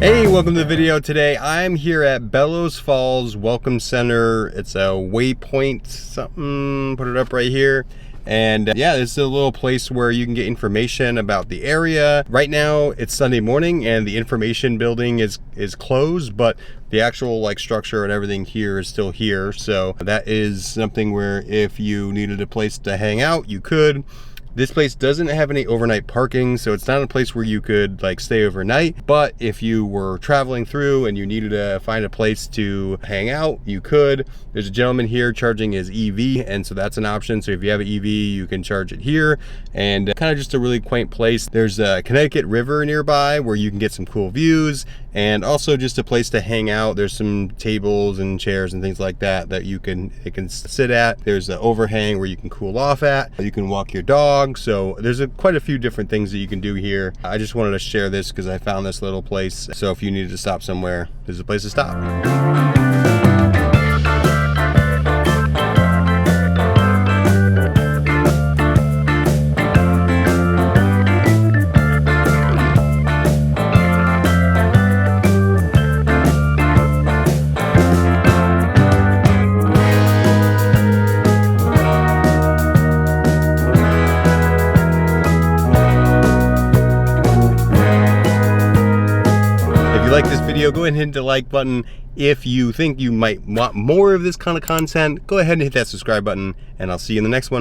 Hey, welcome to the video. Today I'm here at Bellows Falls Welcome Center. It's a WayPoint something, put it up right here. And yeah, this is a little place where you can get information about the area. Right now it's Sunday morning and the information building is closed, but the actual like structure and everything here is still here. So that is something where if you needed a place to hang out, you could. This place doesn't have any overnight parking, so it's not a place where you could like stay overnight, but if you were traveling through and you needed to find a place to hang out, you could. There's a gentleman here charging his EV, and so that's an option. So if you have an EV, you can charge it here, and kind of just a really quaint place. There's a Connecticut River nearby where you can get some cool views, and also just a place to hang out. There's some tables and chairs and things like that that you can sit at. There's an overhang where you can cool off at. You can walk your dog. So there's quite a few different things that you can do here. I just wanted to share this because I found this little place. So if you needed to stop somewhere, there's a place to stop. Like this video, go ahead and hit the like button. If you think you might want more of this kind of content, go ahead and hit that subscribe button, and I'll see you in the next one.